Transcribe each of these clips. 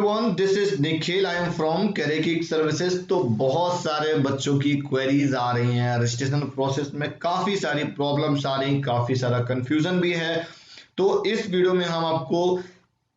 Everyone, this is Nikhil, I am from CareerKick services. तो बहुत सारे बच्चों की क्वेरीज आ रही हैं, रजिस्ट्रेशन प्रोसेस में काफ़ी सारी प्रॉब्लम्स आ रही, काफ़ी सारा कंफ्यूजन भी है। तो इस वीडियो में हम आपको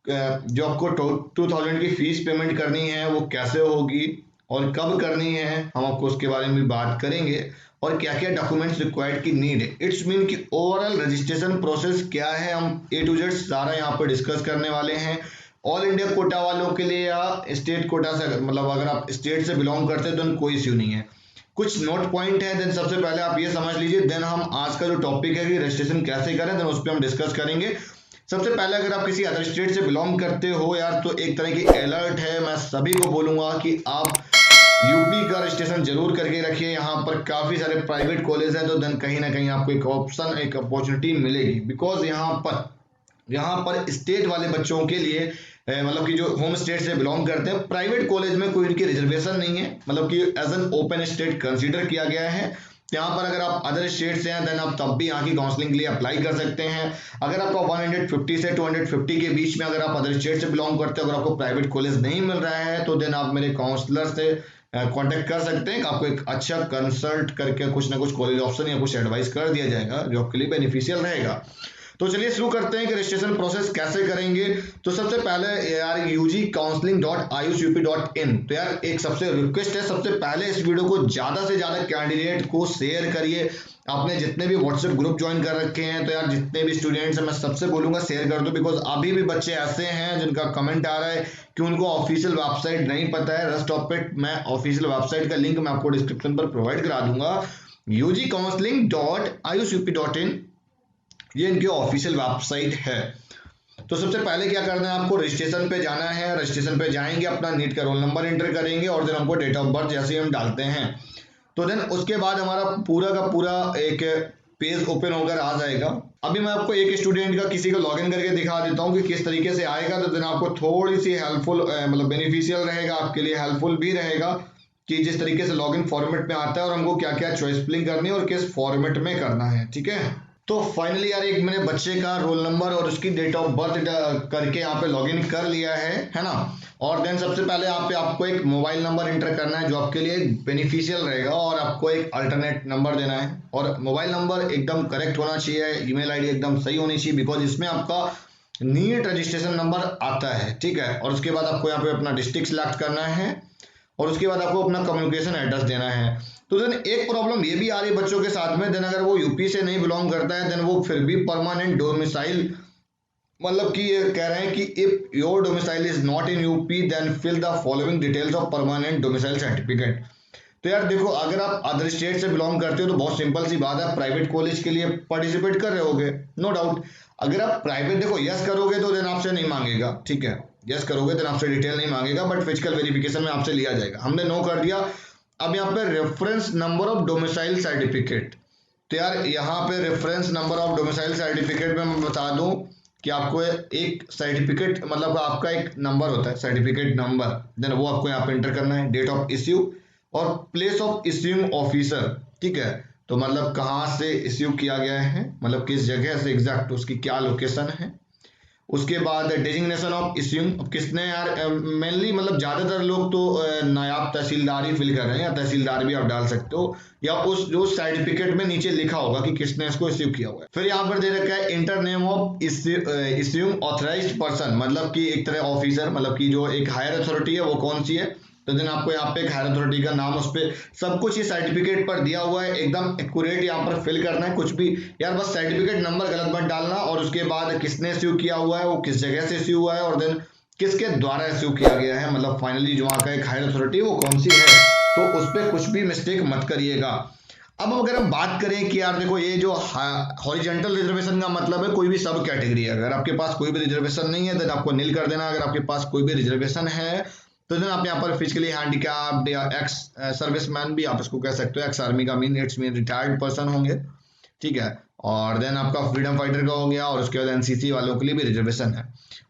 जो आपको 2000 की फीस पेमेंट करनी है वो कैसे होगी और कब करनी है, हम आपको उसके बारे में बात करेंगे और क्या क्या डॉक्यूमेंट्स रिक्वायर्ड की नीड है। इट्स मीन कि ओवरऑल रजिस्ट्रेशन प्रोसेस क्या है, हम A to Z सारा यहाँ पर डिस्कस करने वाले हैं। ऑल इंडिया कोटा वालों के लिए या स्टेट कोटा से, मतलब अगर आप स्टेट से बिलोंग करते हैं तो कोई इश्यू नहीं है। कुछ नोट पॉइंट है, देन सबसे पहले आप ये समझ लीजिए, देन हम आज का जो टॉपिक है कि रजिस्ट्रेशन कैसे करें, देन उस पर हम डिस्कस करेंगे। सबसे पहले अगर आप किसी अदर स्टेट से बिलोंग करते हो यार, तो एक तरह की अलर्ट है, मैं सभी को बोलूंगा कि आप यूपी का रजिस्ट्रेशन जरूर करके रखिए। यहाँ पर काफी सारे प्राइवेट कॉलेज हैं, तो देन कहीं ना कहीं आपको एक ऑप्शन, एक अपॉर्चुनिटी मिलेगी। बिकॉज यहाँ पर स्टेट वाले बच्चों के लिए मतलब कि जो होम स्टेट से बिलोंग करते हैं, प्राइवेट कॉलेज में कोई इनकी रिजर्वेशन नहीं है, मतलब कि as an open state consider किया गया है। यहाँ पर अगर आप अदर स्टेट से हैं देन आप तब भी यहाँ की काउंसलिंग के लिए अप्लाई कर सकते हैं। अगर आपका 150 से 250 के बीच में अगर आप अदर स्टेट से बिलोंग करते हो, अगर आपको प्राइवेट कॉलेज नहीं मिल रहा है, तो देन आप मेरे काउंसलर से कांटेक्ट कर सकते हैं। आपको एक अच्छा कंसल्ट करके कुछ ना कुछ कॉलेज ऑप्शन या कुछ एडवाइस कर दिया जाएगा जो आपके लिए बेनिफिशियल रहेगा। तो चलिए शुरू करते हैं कि रजिस्ट्रेशन प्रोसेस कैसे करेंगे। तो सबसे पहले यार ugcounseling.ayushup.in, तो यार एक सबसे रिक्वेस्ट है, सबसे पहले इस वीडियो को ज्यादा से ज्यादा कैंडिडेट को शेयर करिए। आपने जितने भी व्हाट्सएप ग्रुप ज्वाइन कर रखे हैं, तो यार जितने भी स्टूडेंट्स हैं मैं सबसे बोलूंगा शेयर कर दो। बिकॉज अभी भी बच्चे ऐसे हैं जिनका कमेंट आ रहा है कि उनको ऑफिशियल वेबसाइट नहीं पता है। रस्ट ऑफ इट, मैं ऑफिशियल वेबसाइट का लिंक मैं आपको डिस्क्रिप्शन पर प्रोवाइड करा दूंगा, ugcounseling.ayushup.in, ये इनकी ऑफिशियल वेबसाइट है। तो सबसे पहले क्या करना है, आपको रजिस्ट्रेशन पे जाना है। रजिस्ट्रेशन पे जाएंगे, अपना नीट का रोल नंबर एंटर करेंगे और देन हमको डेट ऑफ बर्थ जैसे हम डालते हैं, तो देन उसके बाद हमारा पूरा का पूरा एक पेज ओपन होकर आ जाएगा। अभी मैं आपको एक स्टूडेंट का किसी का लॉगिन करके दिखा देता हूँ कि किस तरीके से आएगा, तो देन आपको थोड़ी सी हेल्पफुल, मतलब बेनिफिशियल रहेगा, आपके लिए हेल्पफुल भी रहेगा कि जिस तरीके से लॉगिन फॉर्मेट में आता है और हमको क्या क्या चॉइस फिलिंग करनी है और किस फॉर्मेट में करना है। ठीक है, तो फाइनली यार एक मैंने बच्चे का रोल नंबर और उसकी डेट ऑफ बर्थ करके यहाँ पे लॉगिन कर लिया है ना। और देन सबसे पहले यहाँ पे आपको एक मोबाइल नंबर एंटर करना है जो आपके लिए बेनिफिशियल रहेगा, और आपको एक अल्टरनेट नंबर देना है। और मोबाइल नंबर एकदम करेक्ट होना चाहिए, ईमेल आईडी एकदम सही होनी चाहिए, बिकॉज इसमें आपका नीट रजिस्ट्रेशन नंबर आता है। ठीक है, और उसके बाद आपको यहाँ पे अपना डिस्ट्रिक्ट सिलेक्ट करना है और उसके बाद आपको अपना कम्युनिकेशन एड्रेस देना है। तो देन एक प्रॉब्लम ये भी आ रही है बच्चों के साथ में, देन अगर वो यूपी से नहीं बिलोंग करता है, देन वो फिर भी परमानेंट डोमिसाइल, मतलब कि ये कह रहे हैं कि if your domicile is not in UP then fill the following details of permanent domicile certificate. तो यार देखो, अगर आप अदर स्टेट से बिलोंग करते हो तो बहुत सिंपल सी बात है, प्राइवेट कॉलेज के लिए पार्टिसिपेट कर रहे होगे, नो डाउट। अगर आप प्राइवेट देखो यस करोगे तो देन आपसे नहीं मांगेगा, ठीक है, यस करोगे देन आपसे डिटेल नहीं मांगेगा, बट फिजिकल वेरिफिकेशन में आपसे लिया जाएगा। हमने नो कर दिया। अब यहाँ पे reference number of domicile certificate, तो यार यहाँ पे reference number of domicile certificate में मैं बता दूं कि आपको एक सर्टिफिकेट, मतलब आपका एक नंबर होता है सर्टिफिकेट नंबर, देन वो आपको यहाँ पे एंटर करना है, डेट ऑफ इश्यू और प्लेस ऑफ इश्यूइंग ऑफिसर। ठीक है, तो मतलब कहाँ से इश्यू किया गया है, मतलब किस जगह से एग्जैक्ट उसकी क्या लोकेशन है। उसके बाद डेजिग्नेशन ऑफ इश्यूइंग, किसने यार मेनली मतलब ज्यादातर लोग तो नायाब तहसीलदार ही फिल कर रहे हैं, या तहसीलदार भी आप डाल सकते हो, या उस जो सर्टिफिकेट में नीचे लिखा होगा कि किसने इसको इश्यू किया हुआ है। फिर यहाँ पर दे रखा है inter name of issuing authorised person, मतलब कि एक तरह ऑफिसर, मतलब कि जो एक हायर अथॉरिटी है वो कौन सी है। तो देन आपको यहाँ पे एक हायर अथॉरिटी का नाम, उस पर सब कुछ ये सर्टिफिकेट पर दिया हुआ है, एकदम एक्यूरेट यहाँ पर फिल करना है। कुछ भी यार बस सर्टिफिकेट नंबर गलत मत डालना, और उसके बाद किसने इश्यू किया हुआ है, वो किस जगह से इश्यू हुआ है, और देन किसके द्वारा इश्यू किया गया है, मतलब फाइनली जो वहाँ का एक हायर अथॉरिटी वो कौन सी है, तो उस पर कुछ भी मिस्टेक मत करिएगा। अब अगर हम बात करें कि यार देखो, ये जो हॉरिजॉन्टल रिजर्वेशन का मतलब है कोई भी सब कैटेगरी है। अगर आपके पास कोई भी रिजर्वेशन नहीं है देन आपको नील कर देना। अगर आपके पास कोई भी रिजर्वेशन है तो देन आप यहाँ पर फिजिकली हैंडीकैप्ड या एक्स सर्विसमैन भी आप इसको कह सकते हो, एक्स आर्मी का इट्स मीन रिटायर्ड पर्सन होंगे। ठीक है, और देन आपका फ्रीडम फाइटर का हो गया, और उसके बाद एनसीसी वालों के लिए भी रिजर्वेशन है।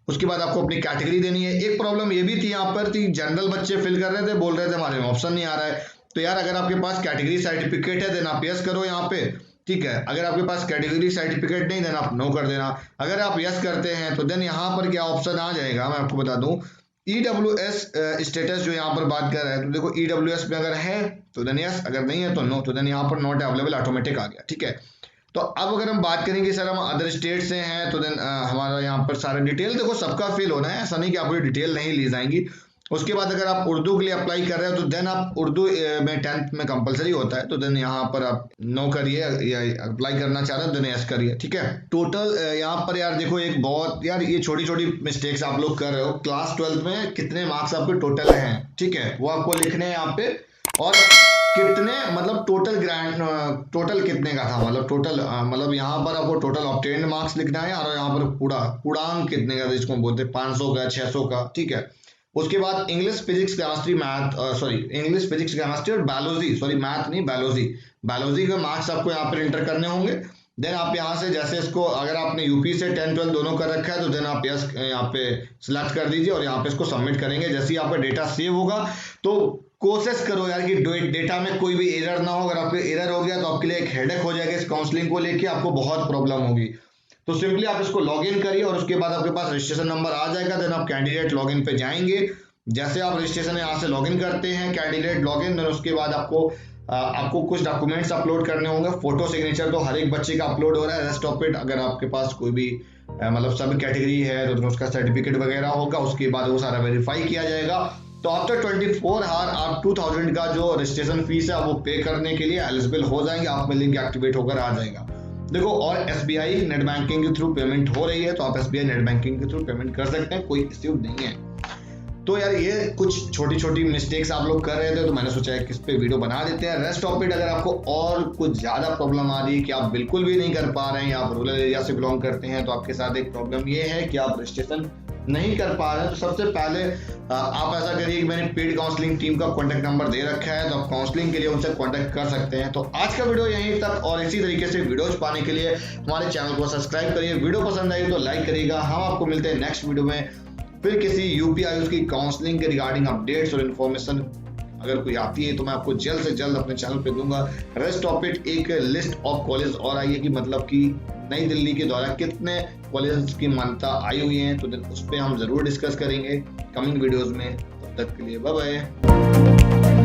उसके बाद आपको अपनी कैटेगरी देनी है। एक प्रॉब्लम ये भी थी यहाँ पर, जनरल बच्चे फिल कर रहे थे, बोल रहे थे हमारे में ऑप्शन नहीं आ रहा है। तो यार अगर आपके पास कैटेगरी सर्टिफिकेट है देन आप यस करो यहाँ पे। ठीक है, अगर आपके पास कैटेगरी सर्टिफिकेट नहीं देन आप नो कर देना। अगर आप यस करते हैं तो देन यहाँ पर क्या ऑप्शन आ जाएगा, मैं आपको बता दूं, EWS स्टेटस जो यहाँ पर बात कर रहा है, तो देखो EWS में अगर है तो देन यस, अगर नहीं है तो नो, तो देन यहाँ पर नॉट अवेलेबल ऑटोमेटिक आ गया। ठीक है, तो अब अगर हम बात करेंगे सर हम अदर स्टेट से हैं, तो देन हमारा यहाँ पर सारा डिटेल देखो सबका फिल होना है, ऐसा नहीं कि आपको डिटेल नहीं ली जाएंगी। उसके बाद अगर आप उर्दू के लिए अप्लाई कर रहे हो तो देन आप उर्दू में 10th में कंपलसरी होता है, तो देन यहाँ पर आप नो करिए, या अप्लाई करना चाह रहे हो देन यस करिए। ठीक है, टोटल यहाँ पर यार देखो एक बहुत यार ये छोटी छोटी मिस्टेक्स आप लोग कर रहे हो। क्लास 12 में कितने मार्क्स आपके टोटल हैं, ठीक है, वो आपको लिखने हैं यहाँ पे, और कितने मतलब टोटल कितने का था, मतलब टोटल मतलब यहाँ पर आपको टोटल ऑब्टेन्ड मार्क्स लिखना है, और यहाँ पर पूर्णांक कितने का, जिसको बोलते हैं 500 का 600 का। ठीक है, उसके बाद English physics chemistry English physics chemistry और बायोलॉजी, मैथ नहीं बायोलॉजी के मार्क्स आपको यहाँ पर एंटर करने होंगे। देन आप यहाँ से जैसे इसको अगर आपने यूपी से 10 12 दोनों कर रखा है तो देन आप यस यहाँ पे सिलेक्ट कर दीजिए और यहाँ पे इसको सबमिट करेंगे। जैसे ही आपका डेटा सेव होगा तो कोशिश करो यार कि डेटा में कोई भी एरर ना हो। अगर आपके एरर हो गया तो आपके लिए एक हेडेक हो जाएगा, इस काउंसलिंग को लेके आपको बहुत प्रॉब्लम होगी। तो सिंपली आप इसको लॉग इन करिए और उसके बाद आपके पास रजिस्ट्रेशन नंबर आ जाएगा। देन आप कैंडिडेट लॉग इन पे जाएंगे। जैसे आप रजिस्ट्रेशन यहाँ से लॉग इन करते हैं कैंडिडेट लॉग इन, देन उसके बाद आपको कुछ डॉक्यूमेंट्स अपलोड करने होंगे। फोटो सिग्नेचर तो हर एक बच्चे का अपलोड हो रहा है। रेस्ट ऑफ इट अगर आपके पास कोई भी मतलब सब कैटेगरी है तो उसका सर्टिफिकेट वगैरह होगा, उसके बाद वो सारा वेरीफाई किया जाएगा। तो आफ्टर 24 आवर आप 2000 का जो रजिस्ट्रेशन फीस है वो पे करने के लिए एलिजिबल हो जाएंगे। आप में लिंक एक्टिवेट होकर आ जाएगा। देखो, और SBI नेट बैंकिंग के थ्रू पेमेंट हो रही है तो आप SBI नेट बैंकिंग के थ्रू पेमेंट कर सकते हैं, कोई इश्यू नहीं है। तो यार ये कुछ छोटी छोटी मिस्टेक्स आप लोग कर रहे थे तो मैंने सोचा है कि इस पे वीडियो बना देते हैं। रेस्ट ऑफ इट अगर आपको और कुछ ज्यादा प्रॉब्लम आ रही है कि आप बिल्कुल भी नहीं कर पा रहे हैं, आप रूरल एरिया से बिलोंग करते हैं, तो आपके साथ एक प्रॉब्लम ये है कि आप रजिस्ट्रेशन नहीं कर पा रहे हैं, तो सबसे पहले आप ऐसा करिए कि मैंने पेड काउंसलिंग टीम का कॉन्टैक्ट नंबर दे रखा है, तो आप काउंसलिंग के लिए उनसे कॉन्टैक्ट कर सकते हैं। तो आज का वीडियो यहीं तक, और इसी तरीके से वीडियोज पाने के लिए हमारे चैनल को सब्सक्राइब करिए। वीडियो पसंद आई तो लाइक करिएगा। हम आपको मिलते हैं नेक्स्ट वीडियो में, फिर किसी यूपी आयुष की काउंसलिंग के रिगार्डिंग अपडेट्स और इन्फॉर्मेशन अगर कोई आती है तो मैं आपको जल्द से जल्द अपने चैनल पे दूंगा। रेस्ट ऑफ इट एक लिस्ट ऑफ कॉलेज और आई है कि मतलब कि नई दिल्ली के द्वारा कितने कॉलेज की मान्यता आई हुई है, तो उस पर हम जरूर डिस्कस करेंगे कमिंग वीडियोज में। तब तक के लिए बाय बाय।